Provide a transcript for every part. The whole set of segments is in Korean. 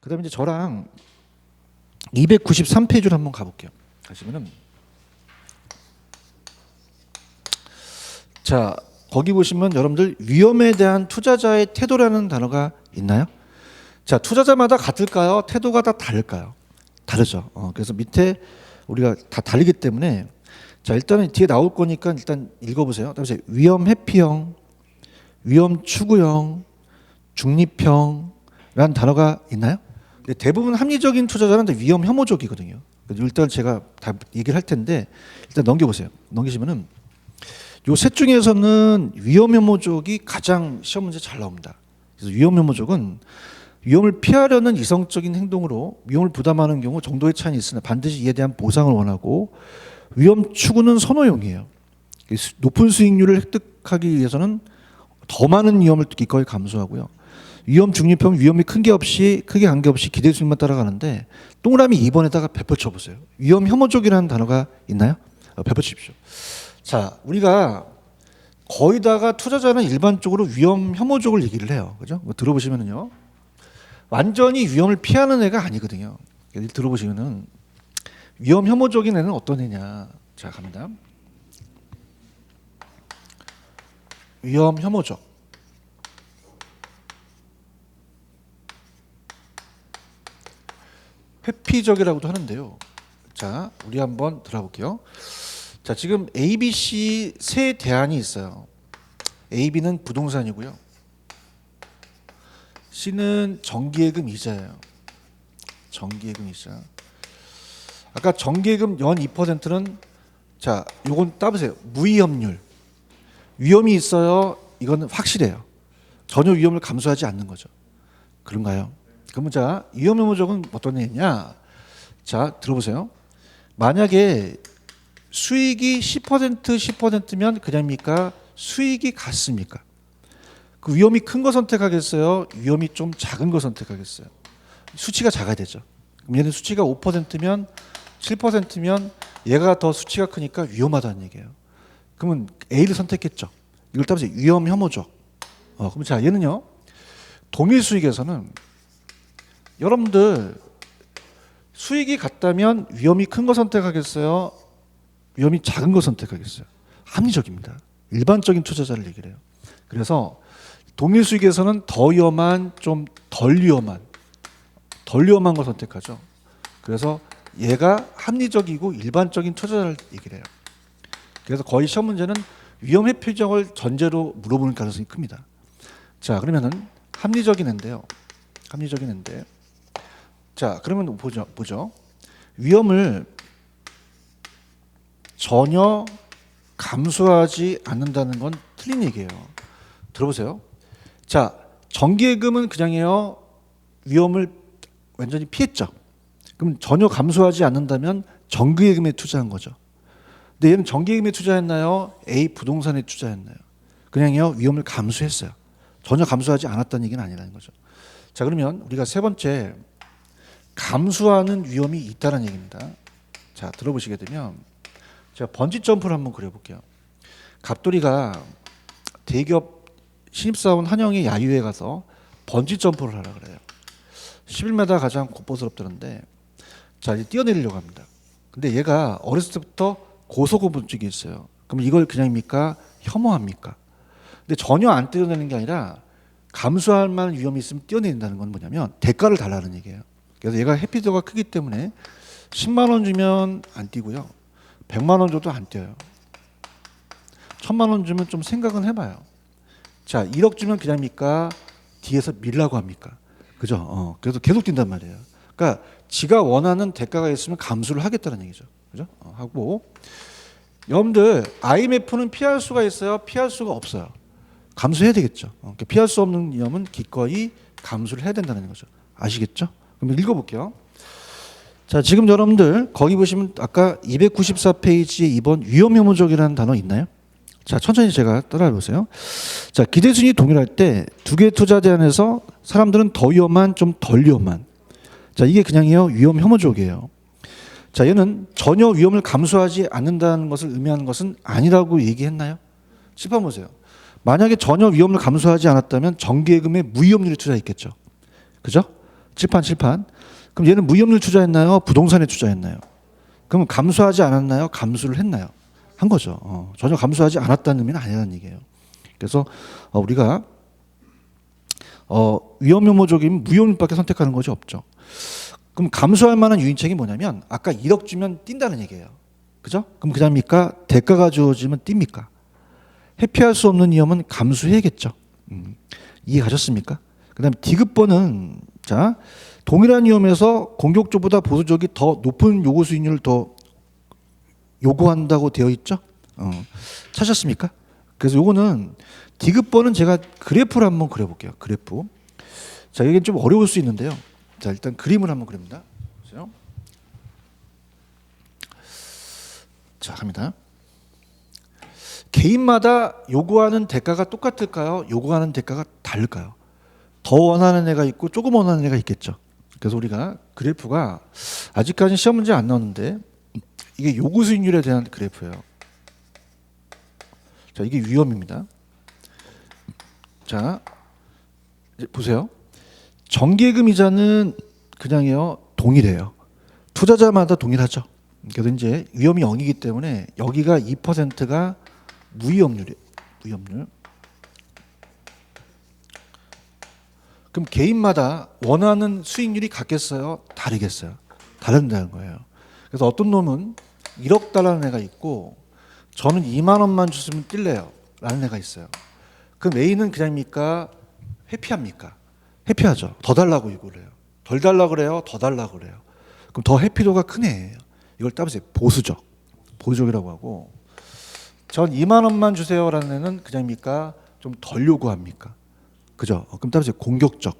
그다음에 이제 저랑 293페이지로 한번 가볼게요. 가시면은 자 거기 보시면 여러분들 위험에 대한 투자자의 태도라는 단어가 있나요? 자 투자자마다 같을까요? 태도가 다 다를까요? 다르죠. 그래서 밑에 우리가 다 다르기 때문에 자 일단은 뒤에 나올 거니까 일단 읽어보세요. 다음에 위험 회피형, 위험 추구형, 중립형이라는 단어가 있나요? 대부분 합리적인 투자자는 위험 혐오적이거든요. 일단 제가 다 얘기를 할 텐데 일단 넘겨보세요. 넘기시면은 요 셋 중에서는 위험 혐오적이 가장 시험 문제 잘 나옵니다. 그래서 위험 혐오적은 위험을 피하려는 이성적인 행동으로 위험을 부담하는 경우 정도의 차이는 있으나 반드시 이에 대한 보상을 원하고, 위험 추구는 선호용이에요. 높은 수익률을 획득하기 위해서는 더 많은 위험을 기꺼이 감수하고요. 위험 중립형 위험이 크게 관계없이 기대 수익만 따라가는데 동그라미 2번에다가 배포 쳐보세요. 위험 혐오적이라는 단어가 있나요? 배포 칩시오. 자, 우리가 거의 다가 투자자는 일반적으로 위험 혐오적을 얘기를 해요. 그죠? 들어보시면은요. 완전히 위험을 피하는 애가 아니거든요. 들어보시면은 위험 혐오적인 애는 어떤 애냐. 자, 갑니다. 위험 혐오적. 회피적이라고도 하는데요. 자, 우리 한번 들어볼게요. 자, 지금 A, B, C 세 대안이 있어요. A, B는 부동산이고요. C는 정기예금 이자예요. 정기예금 이자. 아까 정기예금 연 2%는 자, 요건 따보세요. 무위험률. 위험이 있어요. 이건 확실해요. 전혀 위험을 감수하지 않는 거죠. 그런가요? 그러면 자, 위험 혐오적은 어떤 애냐? 자, 들어보세요. 만약에 수익이 10%면 그냥입니까? 수익이 같습니까? 그 위험이 큰 거 선택하겠어요? 위험이 좀 작은 거 선택하겠어요? 수치가 작아야 되죠. 그럼 얘는 수치가 5%면 7%면 얘가 더 수치가 크니까 위험하다는 얘기예요. 그러면 A를 선택했죠. 이걸 따라서 위험 혐오적. 그럼 자, 얘는요. 동일 수익에서는 여러분들 수익이 같다면 위험이 큰 거 선택하겠어요? 위험이 작은 거 선택하겠어요? 합리적입니다. 일반적인 투자자를 얘기를 해요. 그래서 동일 수익에서는 더 위험한, 좀 덜 위험한 거 선택하죠. 그래서 얘가 합리적이고 일반적인 투자자를 얘기를 해요. 그래서 거의 시험 문제는 위험 회피적을 전제로 물어보는 가능성이 큽니다. 자, 그러면은 합리적인 애인데요. 합리적인 애인데. 자, 그러면 보죠. 위험을 전혀 감수하지 않는다는 건 틀린 얘기예요. 들어보세요. 자, 정기예금은 그냥요 위험을 완전히 피했죠. 그럼 전혀 감수하지 않는다면 정기예금에 투자한 거죠. 근데 얘는 정기예금에 투자했나요? A 부동산에 투자했나요? 그냥요 위험을 감수했어요. 전혀 감수하지 않았다는 얘기는 아니라는 거죠. 자, 그러면 우리가 세 번째 감수하는 위험이 있다는 얘기입니다. 자, 들어보시게 되면 제가 번지 점프를 한번 그려볼게요. 갑돌이가 대기업 신입사원 한영의 야유회 가서 번지 점프를 하라 그래요. 11m 가장 곧보스럽다는데 자, 이제 뛰어내리려고 합니다. 근데 얘가 어렸을 때부터 고소고부증이 있어요. 그럼 이걸 그냥입니까? 혐오합니까? 근데 전혀 안 뛰어내리는 게 아니라 감수할 만한 위험이 있으면 뛰어내린다는 건 뭐냐면 대가를 달라는 얘기예요. 그래서 얘가 해피도가 크기 때문에 10만 원 주면 안 뛰고요. 100만 원 줘도 안 뛰어요. 1000만 원 주면 좀 생각은 해봐요. 자, 1억 주면 그냥입니까? 뒤에서 밀라고 합니까? 그죠? 그래서 계속 뛴단 말이에요. 그러니까 지가 원하는 대가가 있으면 감수를 하겠다는 얘기죠. 그죠? 하고 여러분들 IMF는 피할 수가 있어요? 피할 수가 없어요. 감수해야 되겠죠. 그러니까 피할 수 없는 위험은 기꺼이 감수를 해야 된다는 거죠. 아시겠죠? 그럼 읽어볼게요. 자, 지금 여러분들 거기 보시면 아까 294페이지에 2번 위험 혐오적이라는 단어 있나요? 자, 천천히 제가 따라해 보세요. 자, 기대순위 동일할 때 두 개의 투자 대안에서 사람들은 더 위험한, 좀 덜 위험한. 자, 이게 그냥이요 위험 혐오적이에요. 자, 얘는 전혀 위험을 감수하지 않는다는 것을 의미하는 것은 아니라고 얘기했나요? 짚어보세요. 만약에 전혀 위험을 감수하지 않았다면 정기예금에 무위험률에 투자했겠죠. 그죠? 칠판. 그럼 얘는 무위험률 투자했나요? 부동산에 투자했나요? 그럼 감소하지 않았나요? 감소를 했나요? 한 거죠. 전혀 감소하지 않았다는 의미는 아니라는 얘기예요. 그래서 우리가 위험 혐오적인 무위험률밖에 선택하는 것이 없죠. 그럼 감소할 만한 유인책이 뭐냐면 아까 1억 주면 뛴다는 얘기예요. 그죠? 그럼 그다음입니까? 대가가 주어지면 뜁니까? 회피할 수 없는 위험은 감수해야겠죠. 이해 가셨습니까? 그다음에 디귿번은 자 동일한 위험에서 공격적보다 보수적이 더 높은 요구 수익률을 더 요구한다고 되어 있죠. 찾았습니까? 그래서 요거는 디귿번은 제가 그래프를 한번 그려볼게요. 그래프. 자 이게 좀 어려울 수 있는데요. 자 일단 그림을 한번 그립니다. 보세요. 자 갑니다. 개인마다 요구하는 대가가 똑같을까요? 요구하는 대가가 다를까요? 더 원하는 애가 있고 조금 원하는 애가 있겠죠. 그래서 우리가 그래프가 아직까지 시험 문제 안 나오는데 이게 요구 수익률에 대한 그래프예요. 자 이게 위험입니다. 자 이제 보세요. 정기예금 이자는 그냥요 동일해요. 투자자마다 동일하죠. 그래서 이제 위험이 0이기 때문에 여기가 2%가 무위험률이에요. 무위험률. 그럼 개인마다 원하는 수익률이 같겠어요? 다르겠어요? 다른다는 거예요. 그래서 어떤 놈은 1억 달러는 애가 있고 저는 2만 원만 줬으면 뛸래요 라는 애가 있어요. 그럼 A는 그냥입니까? 회피합니까? 회피하죠. 더 달라고 이걸 해요. 덜 달라고 그래요? 더 달라고 그래요. 그럼 더 회피도가 큰 애예요. 이걸 따보세요. 보수적. 보수적이라고 하고 전 2만 원만 주세요라는 애는 그냥입니까? 좀 덜 요구합니까? 그죠? 그럼 따라서 공격적.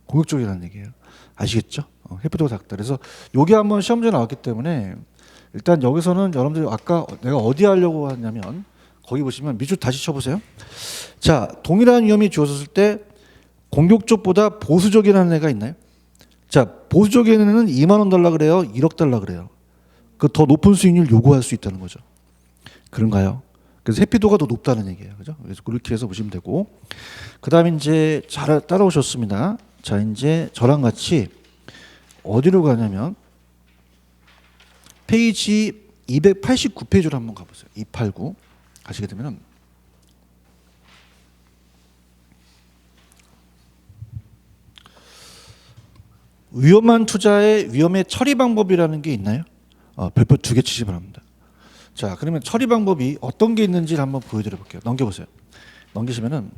공격적이라는 얘기예요. 아시겠죠? 회피도가 작다. 그래서 요게 한번 시험지에 나왔기 때문에 일단 여기서는 여러분들이 아까 내가 어디 하려고 하냐면 거기 보시면 밑줄 다시 쳐보세요. 자, 동일한 위험이 주어졌을 때 공격적보다 보수적이라는 애가 있나요? 자, 보수적인 애는 2만 원 달라 그래요? 1억 달라 그래요? 그 더 높은 수익률 요구할 수 있다는 거죠. 그런가요? 그래서 회피도가 더 높다는 얘기예요. 그죠? 그래서 그렇게 해서 보시면 되고. 그다음에 이제 잘 따라오셨습니다. 자, 이제 저랑 같이 어디로 가냐면 페이지 289페이지로 한번 가보세요. 289 가시게 되면 위험한 투자의 위험의 처리 방법이라는 게 있나요? 별표 2개 치시 바랍니다. 자, 그러면 처리 방법이 어떤 게 있는지를 한번 보여드려 볼게요. 넘겨보세요. 넘기시면은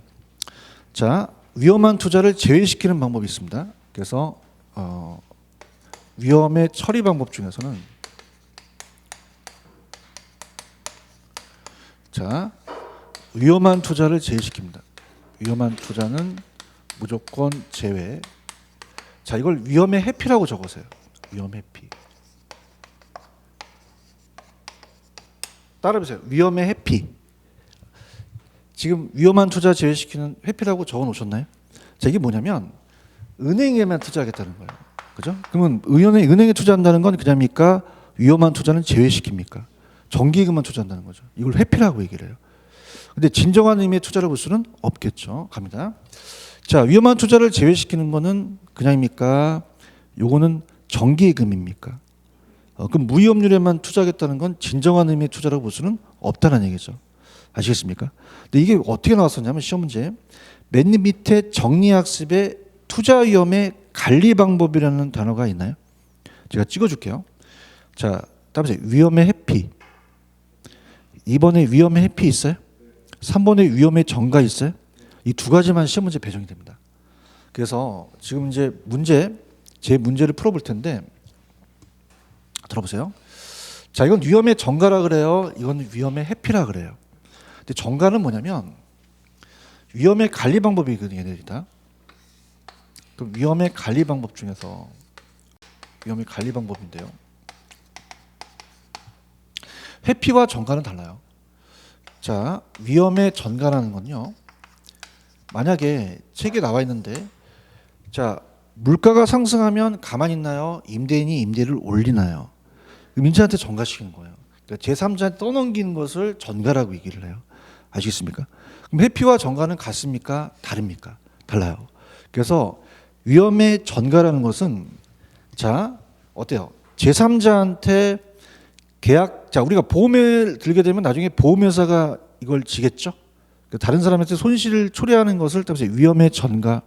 자, 위험한 투자를 제외시키는 방법이 있습니다. 그래서 위험의 처리 방법 중에서는 자, 위험한 투자를 제외시킵니다. 위험한 투자는 무조건 제외. 자, 이걸 위험의 회피라고 적으세요. 위험 회피. 따라해보세요. 위험의 회피. 지금 위험한 투자 제외시키는 회피라고 적어 놓으셨나요? 자, 이게 뭐냐면 은행에만 투자하겠다는 거예요. 그죠? 그러면 은행에 투자한다는 건 그냥입니까? 위험한 투자는 제외시킵니까? 정기예금만 투자한다는 거죠. 이걸 회피라고 얘기를 해요. 근데 진정한 의미의 투자를 볼 수는 없겠죠. 갑니다. 자, 위험한 투자를 제외시키는 거는 그냥입니까? 요거는 정기예금입니까? 그럼 무위험률에만 투자하겠다는 건 진정한 의미의 투자라고 볼 수는 없다는 얘기죠. 아시겠습니까? 근데 이게 어떻게 나왔었냐면 시험 문제 맨 밑에 정리학습에 투자 위험의 관리 방법이라는 단어가 있나요? 제가 찍어줄게요. 자, 따라서 위험의 회피. 2번에 위험의 회피 있어요? 3번에 위험의 전가 있어요? 이 두 가지만 시험 문제 배정이 됩니다. 그래서 지금 이제 제 문제를 풀어볼 텐데 들어보세요. 자, 이건 위험의 전가라 그래요. 이건 위험의 회피라 그래요. 근데 전가는 뭐냐면 위험의 관리 방법이거든요, 얘네들이다. 그럼 위험의 관리 방법 중에서 위험의 관리 방법인데요. 회피와 전가는 달라요. 자, 위험의 전가라는 건요. 만약에 책에 나와 있는데 자, 물가가 상승하면 가만히 있나요? 임대인이 임대를 올리나요? 민재한테 전가시키는 거예요. 그러니까 제3자한테 떠넘기는 것을 전가라고 얘기를 해요. 아시겠습니까? 그럼 회피와 전가는 같습니까? 다릅니까? 달라요. 그래서 위험의 전가라는 것은 자 어때요? 제3자한테 계약 자 우리가 보험을 들게 되면 나중에 보험회사가 이걸 지겠죠. 다른 사람한테 손실을 초래하는 것을 따라서 위험의 전가.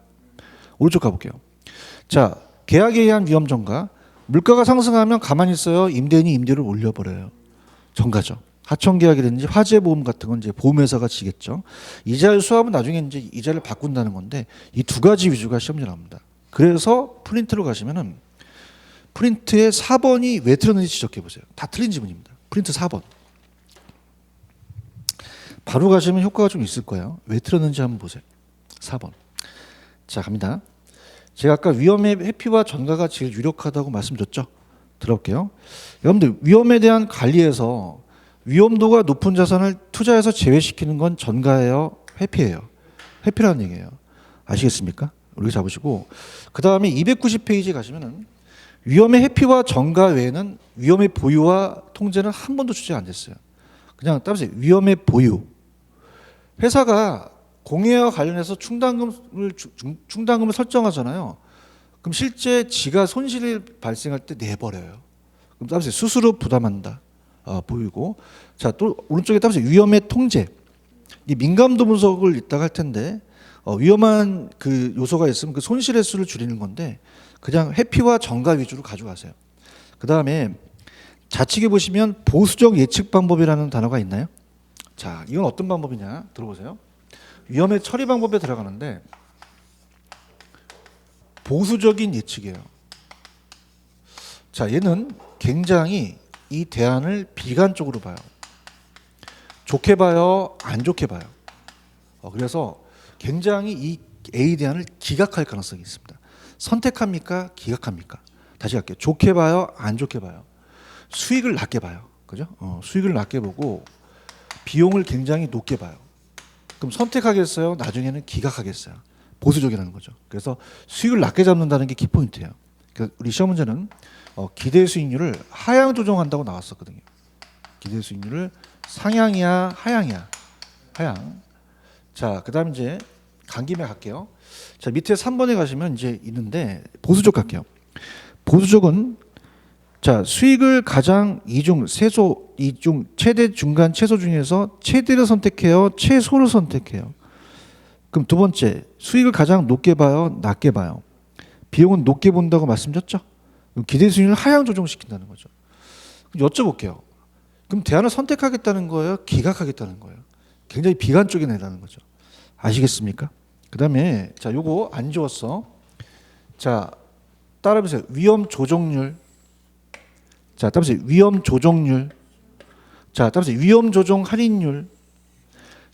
오른쪽 가볼게요. 자 계약에 의한 위험 전가. 물가가 상승하면 가만히 있어요. 임대인이 임대를 올려버려요. 전가죠. 하청계약이든지 화재보험 같은 건 이제 보험회사가 지겠죠. 이자율 수합은 나중에 이제 이자를 바꾼다는 건데 이 두 가지 위주가 시험지 나옵니다. 그래서 프린트로 가시면은 프린트의 4번이 왜 틀렸는지 지적해 보세요. 다 틀린 지문입니다. 프린트 4번. 바로 가시면 효과가 좀 있을 거예요. 왜 틀렸는지 한번 보세요. 4번. 자 갑니다. 제가 아까 위험의 회피와 전가가 제일 유력하다고 말씀드렸죠. 들어볼게요. 여러분들 위험에 대한 관리에서 위험도가 높은 자산을 투자해서 제외시키는 건 전가예요, 회피예요. 회피라는 얘기예요. 아시겠습니까? 우리 잡으시고 그 다음에 290페이지 가시면은 위험의 회피와 전가 외에는 위험의 보유와 통제는 한 번도 주제가 안 됐어요. 그냥 따라서 위험의 보유. 회사가 공해와 관련해서 충당금을 설정하잖아요. 그럼 실제 지가 손실이 발생할 때 내버려요. 그럼 따라서 스스로 부담한다. 보이고 자 또 오른쪽에 따라서 위험의 통제. 이 민감도 분석을 이따가 할 텐데 위험한 그 요소가 있으면 그 손실의 수를 줄이는 건데 그냥 회피와 전가 위주로 가져가세요. 그 다음에 좌측에 보시면 보수적 예측 방법이라는 단어가 있나요? 자 이건 어떤 방법이냐 들어보세요. 위험의 처리 방법에 들어가는데 보수적인 예측이에요. 자 얘는 굉장히 이 대안을 비관적으로 봐요. 좋게 봐요, 안 좋게 봐요. 그래서 굉장히 이 A 대안을 기각할 가능성이 있습니다. 선택합니까? 기각합니까? 다시 갈게요. 좋게 봐요, 안 좋게 봐요. 수익을 낮게 봐요. 그죠? 수익을 낮게 보고 비용을 굉장히 높게 봐요. 그럼 선택하겠어요? 나중에는 기각하겠어요? 보수적이라는 거죠. 그래서 수익을 낮게 잡는다는 게 키포인트예요. 그래서 우리 시험 문제는 기대 수익률을 하향 조정한다고 나왔었거든요. 기대 수익률을 상향이야, 하향이야? 하향. 자, 그다음 이제 간 김에 갈게요. 자, 밑에 3번에 가시면 이제 있는데 보수적 갈게요. 보수적은 자, 수익을 가장 이중 최대 중간 최소 중에서 최대를 선택해요, 최소를 선택해요. 그럼 두 번째, 수익을 가장 높게 봐요, 낮게 봐요. 비용은 높게 본다고 말씀드렸죠? 그럼 기대 수익률을 하향 조정시킨다는 거죠. 그럼 여쭤볼게요. 그럼 대안을 선택하겠다는 거예요, 기각하겠다는 거예요? 굉장히 비관적인 애라는 거죠. 아시겠습니까? 그다음에 자, 요거 안 지웠어. 자, 따라해보세요. 위험 조정률. 자, 따라서 위험 조정률. 자, 따라서 위험 조정 할인율.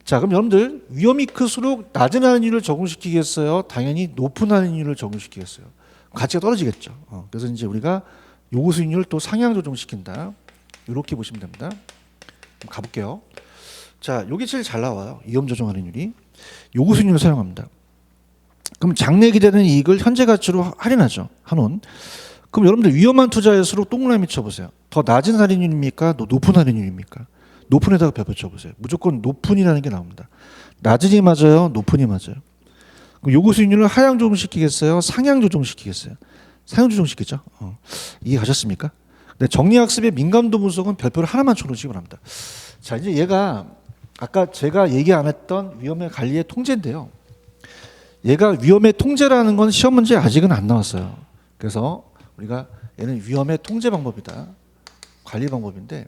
자, 그럼 여러분들 위험이 클수록 낮은 할인율을 적용시키겠어요? 당연히 높은 할인율을 적용시키겠어요? 가치가 떨어지겠죠. 그래서 이제 우리가 요구 수익률을 또 상향 조정시킨다. 이렇게 보시면 됩니다. 가볼게요. 자, 요게 제일 잘 나와요. 위험 조정 할인율이. 요구 수익률을 사용합니다. 그럼 장래 기대되는 이익을 현재 가치로 할인하죠. 한원. 그럼 여러분들 위험한 투자일수록 동그라미 쳐보세요. 더 낮은 할인율입니까? 높은 할인율입니까? 높은에다가 벽을 쳐보세요. 무조건 높은이라는 게 나옵니다. 낮은이 맞아요? 높은이 맞아요? 그럼 요구 수익률을 하향 조정시키겠어요? 상향 조정시키겠어요? 상향 조정시키죠. 이해가셨습니까? 네, 정리학습의 민감도 분석은 별표를 하나만 쳐놓으시기 바랍니다. 자, 이제 얘가 아까 제가 얘기 안 했던 위험의 관리의 통제인데요. 얘가 위험의 통제라는 건 시험 문제 아직은 안 나왔어요. 그래서 우리가 얘는 위험의 통제 방법이다. 관리 방법인데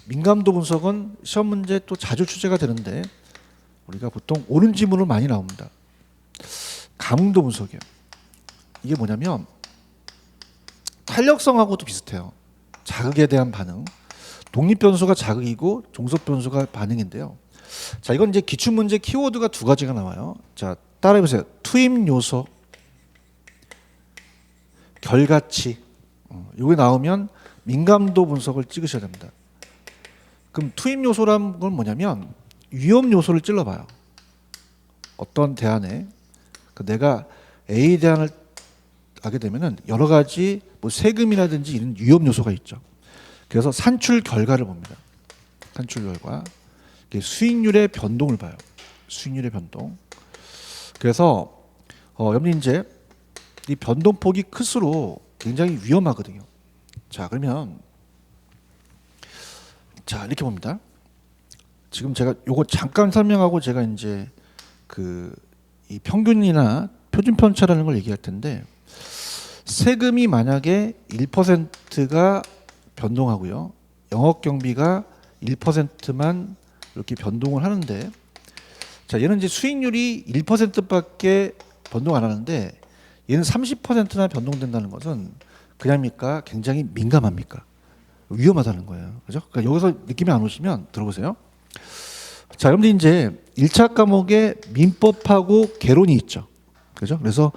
민감도 분석은 시험 문제 또 자주 출제가 되는데 우리가 보통 옳은 지문으로 많이 나옵니다. 감응도 분석이에요. 이게 뭐냐면 탄력성하고도 비슷해요. 자극에 대한 반응. 독립 변수가 자극이고 종속 변수가 반응인데요. 자, 이건 이제 기출 문제 키워드가 두 가지가 나와요. 자, 따라해 보세요. 투입 요소, 결과치. 이게 나오면 민감도 분석을 찍으셔야 됩니다. 그럼 투입 요소란 건 뭐냐면 위험 요소를 찔러봐요. 어떤 대안에 내가 A 대안을 하게 되면은 여러 가지 뭐 세금이라든지 이런 위험 요소가 있죠. 그래서 산출 결과를 봅니다. 산출 결과. 수익률의 변동을 봐요. 수익률의 변동. 그래서 여러분 이제 이 변동폭이 클수록 굉장히 위험하거든요. 자, 그러면 자, 이렇게 봅니다. 지금 제가 요거 잠깐 설명하고 제가 이제 이 평균이나 표준 편차라는 걸 얘기할 텐데, 세금이 만약에 1%가 변동하고요, 영업 경비가 1%만 이렇게 변동을 하는데, 자, 얘는 이제 수익률이 1%밖에 변동 안 하는데 얘는 30%나 변동된다는 것은 그냥입니까? 굉장히 민감합니까? 위험하다는 거예요. 그죠? 그러니까 여기서 느낌이 안 오시면 들어보세요. 자, 여러분들 이제 1차 과목에 민법하고 개론이 있죠. 그죠? 그래서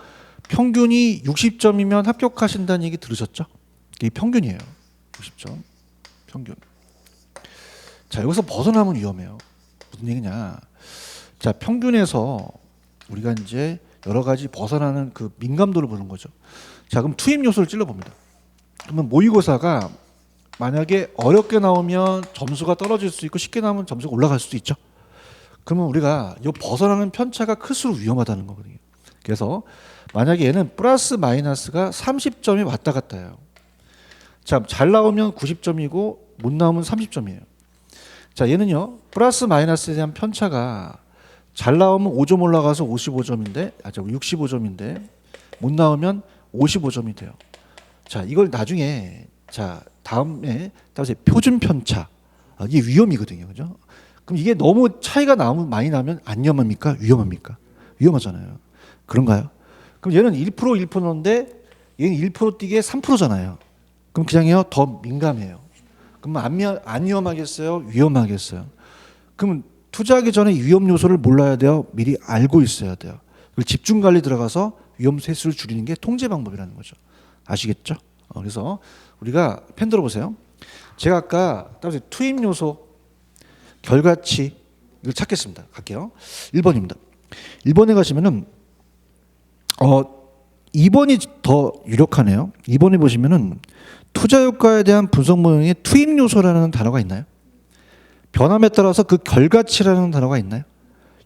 평균이 60점이면 합격하신다는 얘기 들으셨죠? 이게 평균이에요. 60점. 평균. 자, 여기서 벗어나면 위험해요. 무슨 얘기냐? 자, 평균에서 우리가 이제 여러 가지 벗어나는 그 민감도를 보는 거죠. 자, 그럼 투입 요소를 찔러 봅니다. 그러면 모의고사가 만약에 어렵게 나오면 점수가 떨어질 수 있고 쉽게 나오면 점수가 올라갈 수도 있죠. 그러면 우리가 이 벗어나는 편차가 클수록 위험하다는 거거든요. 그래서 만약에 얘는 플러스 마이너스가 30점이 왔다 갔다 해요. 자, 잘 나오면 90점이고 못 나오면 30점이에요. 자, 얘는요, 플러스 마이너스에 대한 편차가 잘 나오면 5점 올라가서 55점인데, 65점인데 못 나오면 55점이 돼요. 자, 이걸 나중에, 자, 다음에 표준 편차, 이게 위험이거든요, 그죠? 그럼 이게 너무 차이가 많이 나면 안 위험합니까? 위험합니까? 위험하잖아요. 그런가요? 그럼 얘는 1%인데 얘는 1% 뛰게 3%잖아요. 그럼 그냥요, 더 민감해요. 그럼 안 위험하겠어요? 위험하겠어요? 그럼 투자하기 전에 위험 요소를 몰라야 돼요? 미리 알고 있어야 돼요. 집중 관리 들어가서 위험 횟수를 줄이는 게 통제 방법이라는 거죠. 아시겠죠? 그래서 우리가 펜 들어보세요. 제가 아까 투입 요소, 결과치 이걸 찾겠습니다. 갈게요. 1번입니다. 1번에 가시면은 2번이 더 유력하네요. 2번에 보시면은 투자 효과에 대한 분석 모형에 투입 요소라는 단어가 있나요? 변함에 따라서 그 결과치라는 단어가 있나요?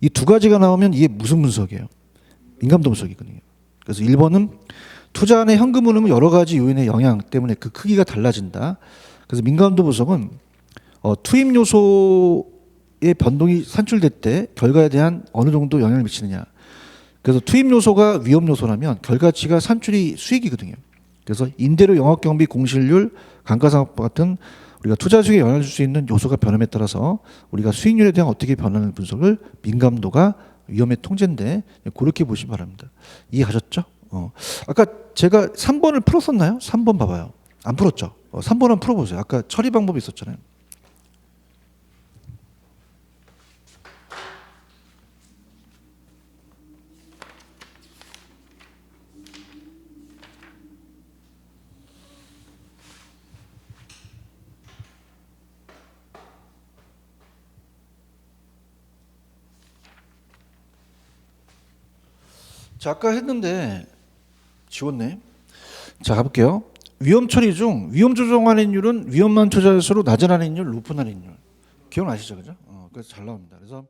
이 두 가지가 나오면 이게 무슨 분석이에요? 민감도 분석이거든요. 그래서 1번은 투자 안에 현금 흐름은 여러 가지 요인의 영향 때문에 그 크기가 달라진다. 그래서 민감도 분석은 투입 요소의 변동이 산출될 때 결과에 대한 어느 정도 영향을 미치느냐. 그래서 투입 요소가 위험 요소라면 결과치가 산출이 수익이거든요. 그래서 임대료 영업 경비 공실률 감가상각과 같은 우리가 투자 수익에 영향을 줄 수 있는 요소가 변함에 따라서 우리가 수익률에 대한 어떻게 변하는 분석을 민감도가 위험의 통제인데 그렇게 보시기 바랍니다. 이해가셨죠? 아까 제가 3번을 풀었었나요? 3번 봐봐요. 안 풀었죠? 3번 한번 풀어보세요. 아까 처리 방법이 있었잖아요. 자, 아까 했는데 지웠네. 자, 가볼게요. 위험 처리 중 위험 조정 할인율은 위험만 투자할수록 낮은 할인율, 높은 할인율. 기억나시죠, 그죠? 그래서 잘 나옵니다. 그래서